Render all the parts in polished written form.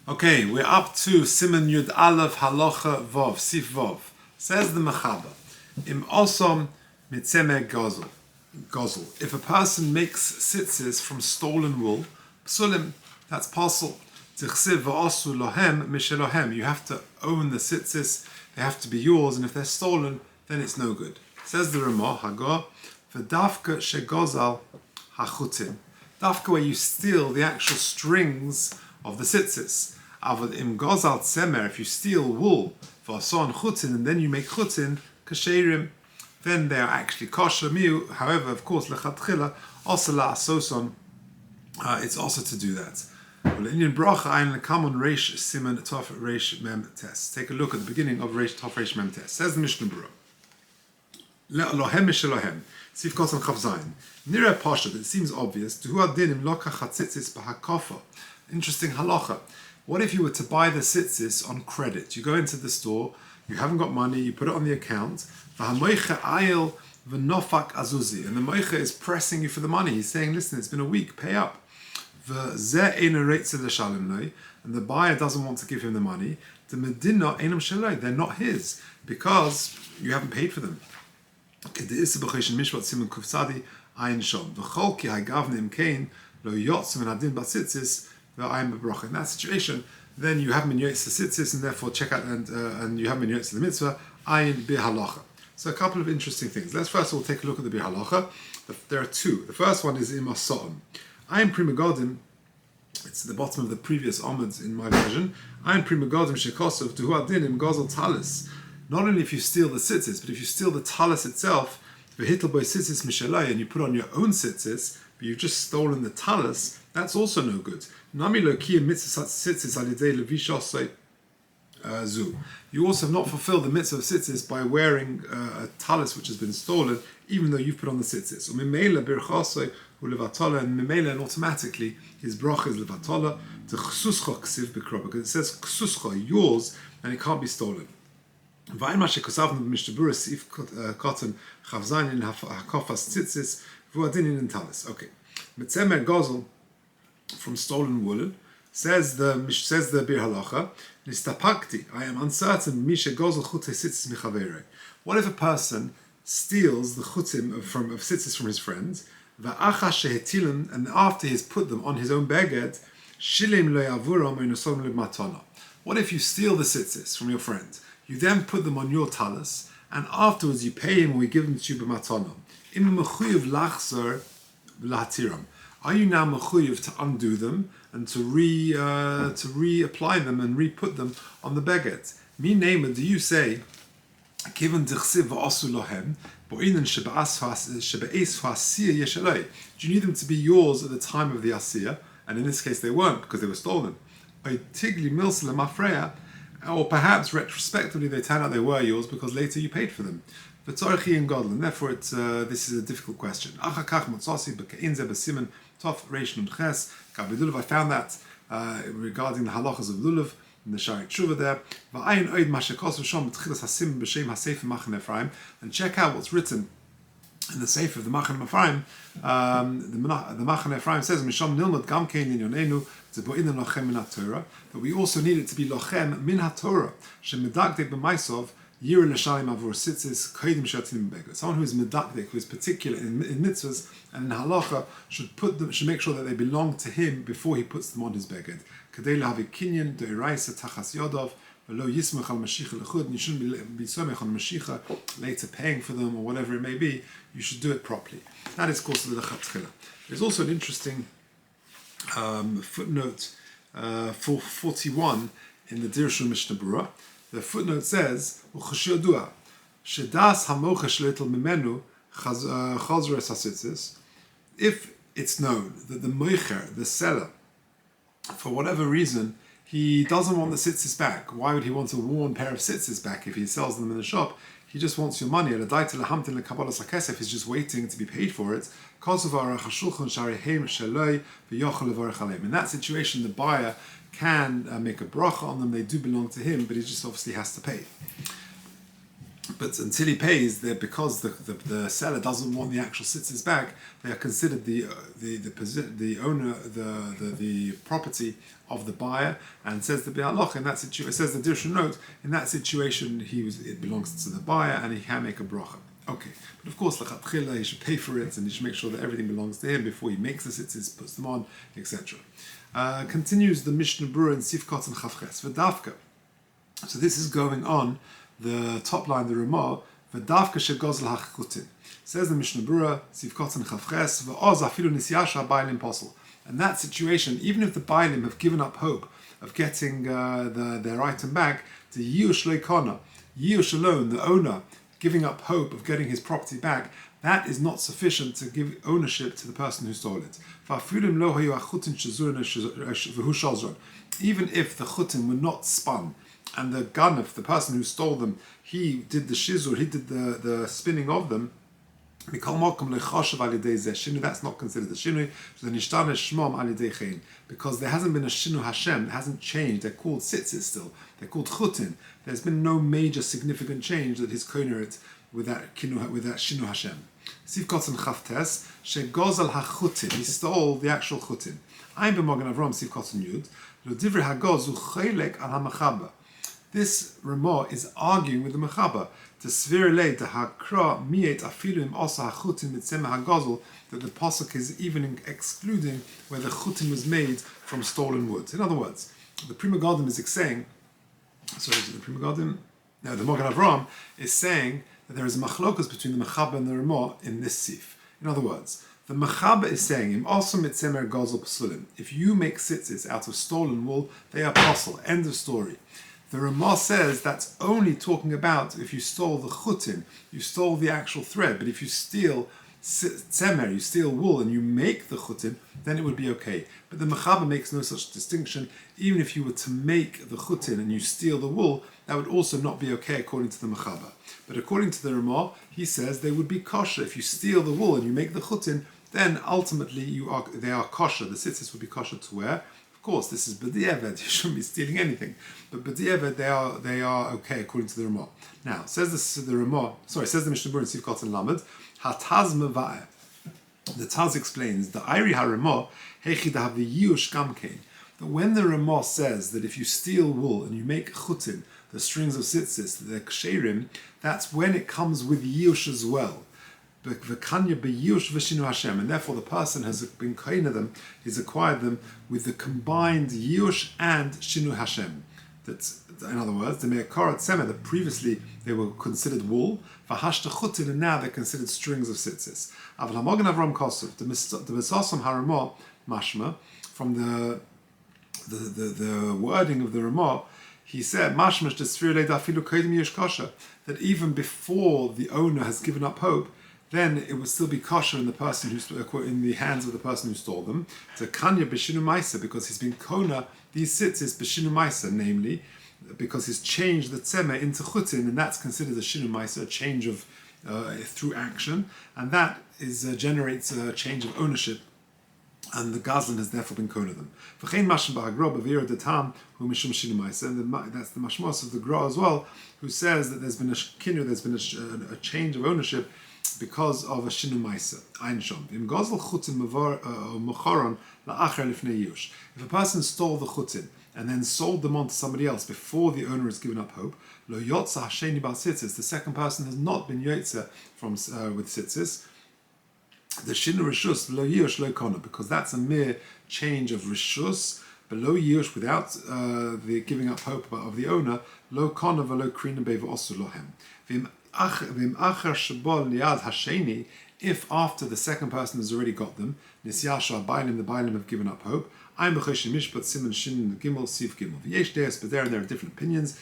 Okay, we're up to Siman Yud Aleph Halacha Vov, Sif Vov. Says the Mechaba, Im Osom Mitzeme Gozel. If a person makes tzitzis from stolen wool, psulim, that's possible. Tichsiv va'asu lohem mishelohem. You have to own the tzitzis, they have to be yours, and if they're stolen, then it's no good. Says the Ramah, Hagor, V'dafka shegozal hachutim. Dafka, where you steal the actual strings of the tzitzis. Avad im gozal tzemer, if you steal wool, v'ason chutin, and then you make chutin, kasherim, then they are actually kosher miu. However, of course, lechatchila, also la asoson, it's also to do that. Well, in bracha, ein lekamon reish siman tov reish mem tes. Take a look at the beginning of reish tov reish mem tes. Says the Mishnah Berurah. Lohem mishelohem. Sif kosan chav zayin. Nira pasha, it seems obvious. Tu adinim loka chatzitzis b'hakofa. Interesting halacha. What if you were to buy the tzitzis on credit? You go into the store, you haven't got money, you put it on the account, and the moicha is pressing you for the money. He's saying, listen, it's been a week, pay up. And the buyer doesn't want to give him the money. They're not his, because you haven't paid for them. In that situation, then you haven't been yotz the tzitzis, and therefore check out and you haven't been yotz the mitzvah. Ayin bihalacha. So a couple of interesting things. Let's first of all take a look at the bihalacha. There are two. The first one is imaso'im. Ayin primagodim. It's at the bottom of the previous omods in my version. Ayin primagodim shekosov duhu adinim gozel talis. Not only if you steal the tzitzis, but if you steal the talis itself, v'hitel boy tzitzis mishalai, and you put on your own tzitzis, but you've just stolen the talis, that's also no good. You also have not fulfilled the mitzvah of tzitzis by wearing a talis which has been stolen, even though you've put on the tzitzis. And automatically his bracha is levatola to chsuscha ksiv b'krova, because it says chsuscha, yours, and it can't be stolen. V'ayin ma shekosavnu b'Mishnah Berurah sif kotan chavzayin in hakofas tzitzis v'uadinin in talis. Okay, mitzemer gozel from stolen wool, says the Bir Halacha, Nistapakti, I am uncertain, Misha gozel chutei tzitzis michaverei. What if a person steals the chutim of tzitzis from his friends, va'acha shehetilim, and after he's put them on his own beged, shilim lo yavuram u'nosom lematana. What if you steal the tzitzis from your friend, you then put them on your talis, and afterwards you pay him or we give them to you b'matana? Im mechuyev lachzor v'lahatiram. Are you now mechuyev to undo them and to reapply them and re-put them on the beged? Mi neimer, do you say, kivan dichsiv v'asu lohem, bo'inen shebe'es ha'asiyah yeshaloi? Do you need them to be yours at the time of the asiyah? And in this case they weren't, because they were stolen. Tigli milsel mafreya, or perhaps retrospectively they turn out they were yours because later you paid for them. And therefore this is a difficult question. I found that regarding the halachas of lulav in the Sharik Tshuva there. And check out what's written in the Sefer of the Machaneh Ephraim. The Machaneh Ephraim says, that we also need it to be lochem min haTorah, shemedakdek b'maisov. Someone who is medakdek, who is particular in mitzvahs and in halacha, should make sure that they belong to him before he puts them on his beged. You shouldn't be somech on mashicha, later paying for them or whatever it may be. You should do it properly. That is, of course, the lechatchila. There's also an interesting footnote for 41 in the Dirshul Mishnah Berurah. The footnote says, if it's known that the moicher, the seller, for whatever reason, he doesn't want the tzitzis back. Why would he want a worn pair of tzitzis back if he sells them in the shop? He just wants your money. He's just waiting to be paid for it. In that situation, the buyer can make a bracha on them. They do belong to him, but he just obviously has to pay. But until he pays, because the seller doesn't want the actual tzitzis back, they are considered the owner, the property of the buyer, and says the bi'aloch in that situation. It says the Dirshon note in that situation it belongs to the buyer and he can make a bracha. Okay, but of course l'chatchila he should pay for it and he should make sure that everything belongs to him before he makes the tzitzis, puts them on, etc. Continues the Mishnah Berurah in Sifkot and Chavches v'davka. So this is going on. The top line, the Ramah, v'davka shegozel hachutin. Says the Mishnah Berurah, Sivkot and Chavches, v'oz afilu nisyasha bailim posel. In that situation, even if the bailim have given up hope of getting their item back, the yush leikona, yush alone, the owner, giving up hope of getting his property back, that is not sufficient to give ownership to the person who stole it. Even if the chutin were not spun, and the ganef, the person who stole them, he did the shizur, he did the spinning of them, that's not considered a shinui, because there hasn't been a shinu Hashem, it hasn't changed. They're called tzitzis still, they're called chutin. There's been no major significant change that he's koiner it with that shinu Hashem. Sivkot and Chavtes, shegozel hachutin, he stole the actual chutin. I'm b'mogen Avram Sivkot and Yud, lo divrei hagoz uchelek al hamachaba. This Ramah is arguing with the Mechaba to svirelei to hakra miet afilim also hachutin mitzema hagozel, that the pasuk is even excluding where the chutin was made from stolen wood. In other words, the Prima Gadim is saying, the Mogen Avram is saying that there is a machlokas between the Mechaba and the Ramah in this sif. In other words, the Mechaba is saying, Im also mitzemer gozel pasulim. If you make tzitzis out of stolen wool, they are pasul. End of story. The Ramah says that's only talking about if you stole the chutin, you stole the actual thread, but if you steal tzemer, you steal wool and you make the chutin, then it would be okay. But the Mechaba makes no such distinction. Even if you were to make the chutin and you steal the wool, that would also not be okay according to the Mechaba. But according to the Ramah, he says they would be kosher. If you steal the wool and you make the chutin, then ultimately they are kosher. The tzitzis would be kosher to wear. Of course, this is b'di'evet. You shouldn't be stealing anything, but b'di'evet they are okay according to the Ramah. Now says the Mishnah Berurah in Sivkot and Lamed, hataz meva'eh. The Taz explains the Iri HaRamah heichi dahav yush gamkein. That when the Ramah says that if you steal wool and you make chutin, the strings of tzitzis, the ksherim, that's when it comes with yush as well. And therefore the person has been koine them, he's acquired them with the combined yush and shinu Hashem. That's, in other words, the me'akarat semer, that previously they were considered wool, v'hashta chutin, and now they're considered strings of tzitzis. Aval hamogen Avram Kosov, the Besasom HaRamah mashma, from the wording of the Ramah, he said, mashmash desfirulei dafilu kodim yush kosher, that even before the owner has given up hope, then it would still be kosher in the person in the hands of the person who stole them. To kanya b'shinu ma'isa, because he's been kona these tzitzis b'shinu ma'isa, namely because he's changed the tzemeh into chutin, and that's considered a shinu ma'isa, a change of through action, and that generates a change of ownership, and the gazlan has therefore been kona them. V'chein mashim ba'agro b'vira detam hu mishum shinu ma'isa, and that's the mashmos of the gra as well, who says that there's been a change of ownership because of a shinu ma'isa. Ein shom. Im gozel chutin mocharon la'acher lifnei yush. If a person stole the chutin and then sold them on to somebody else before the owner has given up hope, lo yotza hasheni bar tzitzis, the second person has not been yotza from with tzitzis, the shinu rishus lo yush lo kona, because that's a mere change of rishus, below yush, without the giving up hope of the owner, lo kona v'lo krina beva osu lohem. If after the second person has already got them, the bailim have given up hope. I'm mishpat siman shin gimel sif gimel. V'yesh deis, but there are different opinions.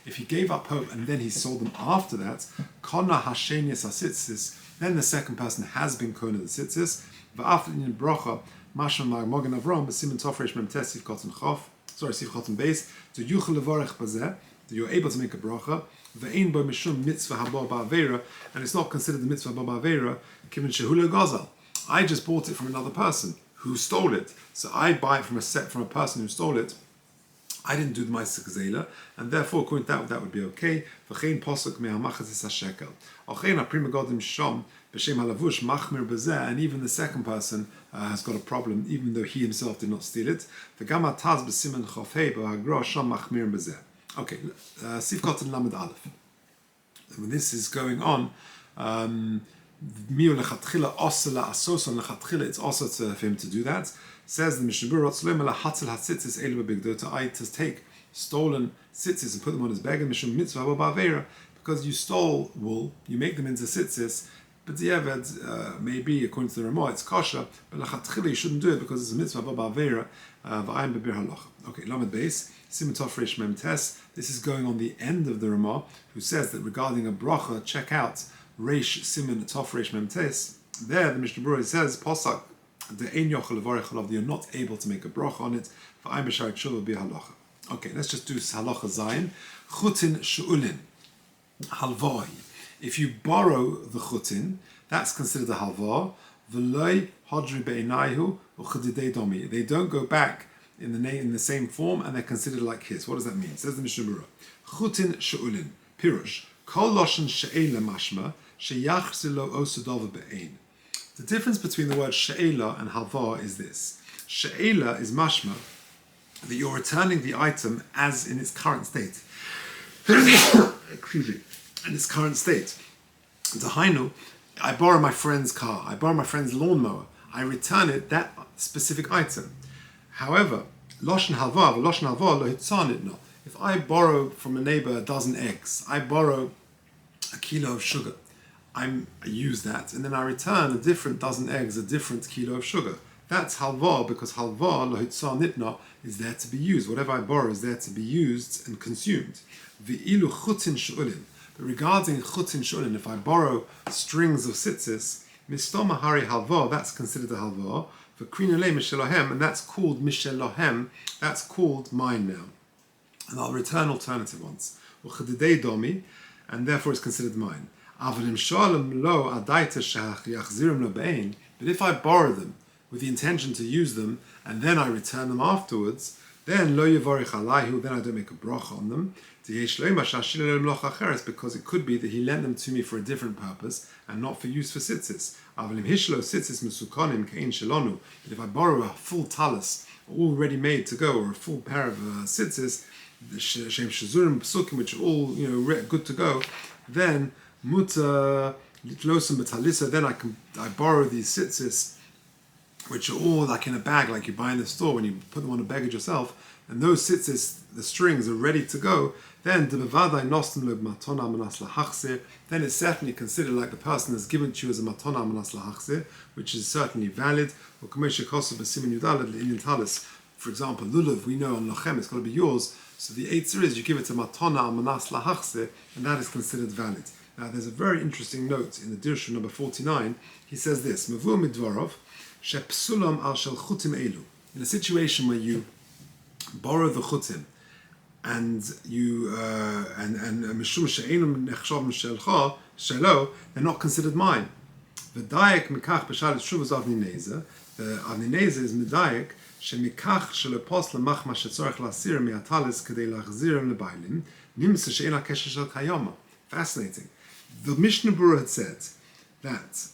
If he gave up hope and then he sold them after that, kona hashenius asitzis, then the second person has been kona the tzitzis. V'after in bracha mashma mogen Avram b'siman tofresh mem tes sif kotten chof. Sif chotten base. So yuchel levorech bazeh, that you're able to make a bracha. Ve'ein bo mishum mitzvah haba ba'avera, and it's not considered the mitzvah haba ba'avera. Kimin shehula gazal. I just bought it from another person who stole it, so I buy it from a person who stole it I didn't do the Ma'aser Gzeila, and therefore, according to that would be okay. V'chein posuk me'hamachas hashekel. Ochein aprima godim shom b'shem halavush machmir b'zeh, and even the second person has got a problem, even though he himself did not steal it. V'gam ataz b'simen chofhei b'hagra shom machmir b'zeh. Okay, Sif Kotan Lamed Aleph. When this is going on, it's also for him to do that. Says the Mishnah Berurah, to take stolen tzitzis and put them on his bag, and Mishum mitzvah ba'avera, because you stole wool, you make them into tzitzis, but the Eved, maybe according to the Ramah, it's kosher, but lechatchila you shouldn't do it because it's a mitzvah ba'avera, v'ayim bebir halacha. Okay, Lamed Beis, Siman Tov Reish Mem Tes. This is going on the end of the Ramah, who says that regarding a bracha, check out Reish Siman Tov Reish Mem Tes. There, the Mishnah Berurah says, Posak, the ein yochel levarech alav, you're not able to make a bracha on it. V'ayim b'shar tshuva bi halacha. Okay, let's just do halacha zayin. Chutin she'ulin, halvai. If you borrow the chutin, that's considered a halva. V'loi hodri be'inayhu u'chadidei domi. They don't go back in the same form, and they're considered like his. What does that mean? Says the Mishnah Berurah. Chutin she'ulin, pirush, kol loshen she'ela mashma, she'yachzir lo osudova be'ein. The difference between the word she'ela and halva is this. She'ela is mashma, that you're returning the item as in its current state. Excuse me. In its current state. Dahainu, I borrow my friend's car, I borrow my friend's lawnmower, I return it, that specific item. However, loshen halva lo hitzanitno. If I borrow from a neighbor a dozen eggs, I borrow a kilo of sugar, I use that, and then I return a different dozen eggs, a different kilo of sugar. That's halva, because halva lo hitzanitno is there to be used. Whatever I borrow is there to be used and consumed. V'ilu chutin she'ulin. But regarding chutin she'ulin, if I borrow strings of tzitzis, mistoma hari halva, that's considered a halva. For krinule mishelohem, and that's called mishelohem, that's called mine now. And I'll return alternative ones. Uchadidei domi, and therefore it's considered mine. Avalim shalom lo adaita yachzirim lo be'ein. But if I borrow them with the intention to use them, and then I return them afterwards, then lo yivarich alayhu, then I don't make a bracha on them. Because it could be that he lent them to me for a different purpose and not for use for tzitzis. But if I borrow a full talus, all ready made to go, or a full pair of tzitzis, which are all good to go, then muta litlosum betalisa. Then I borrow these tzitzis, which are all like in a bag, like you buy in the store when you put them on a baggage yourself, and those tzitzis, the strings are ready to go. Then then it's certainly considered like the person has given to you as a matona manas lahachzir, which is certainly valid. For example, lulav, we know on lochem it's got to be yours. So the eitzir is you give it to matona manas lahachzir, and that is considered valid. Now there's a very interesting note in the Dirshu number 49. He says this: Mavu midvarov shepsulam al shel chutim elu. In a situation where you borrow the chutim, and you mishum she'enum nechshav mishelcha shelo, they're not considered mine. V'dayek mikach b'shal shuvas avnineza. The avnineza is medayek shemikach shelepos lemachma shetzorach lasir miatalis kedei lachzirim lebailin nimsa she'en hakesher shel kayama. Fascinating. The Mishnah Berurah had said that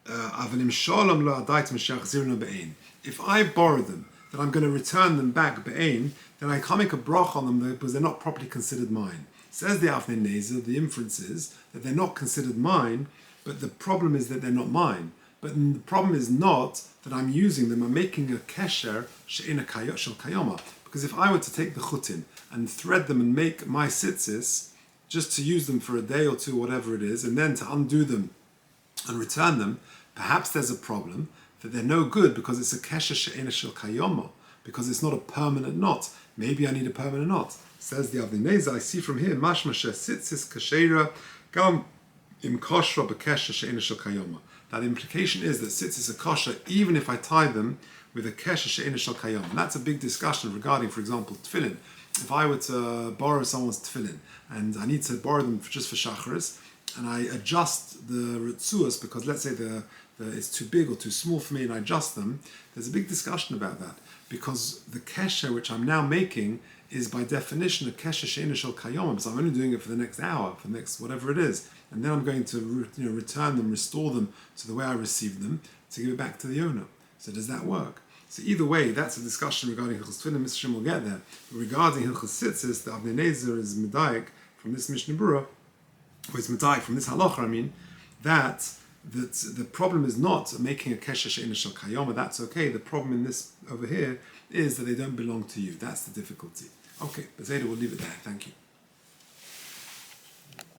avalim shalom lo adaitim she'achzirim lebein. If I borrow them, that I'm going to return them back be'ein, then I can't make a brach on them because they're not properly considered mine. Says the Avnei Nezer, the inference is that they're not considered mine, but the problem is that they're not mine. But the problem is not that I'm using them, I'm making a kesher she'ena shel kayoma. Because if I were to take the chutin and thread them and make my tzitzis, just to use them for a day or two, whatever it is, and then to undo them and return them, perhaps there's a problem that they're no good because it's a kesher she'ena shel kayoma, because it's not a permanent knot. Maybe I need a permanent knot. Says the Avnei Nezer, I see from here, mashma she'tzitzis kasheira gam im koshra b'kesher she'ena shel kayoma. That the implication is that tzitzis are kosher even if I tie them with a kesher she'ena shel kayoma. And that's a big discussion regarding, for example, tefillin. If I were to borrow someone's tefillin and I need to borrow them just for shacharis, and I adjust the ritzuas because let's say the that it's too big or too small for me and I adjust them, there's a big discussion about that, because the kesher which I'm now making is by definition a kesher she'ena shel kayom, because I'm only doing it for the next hour, for the next whatever it is, and then I'm going to return them, restore them to the way I received them, to give it back to the owner. So does that work? So either way, that's a discussion regarding Hilchos Tefillin. Mr. Shem will get there. But regarding Hilchos Tzitzis, the Avnei Nezer is medayik from this Mishnah Berurah, or is medayik from this halacha, that the problem is not making a kesher she'ena shel kayom, that's okay. The problem in this over here is that they don't belong to you. That's the difficulty. Okay, but Zayda, we'll leave it there. Thank you.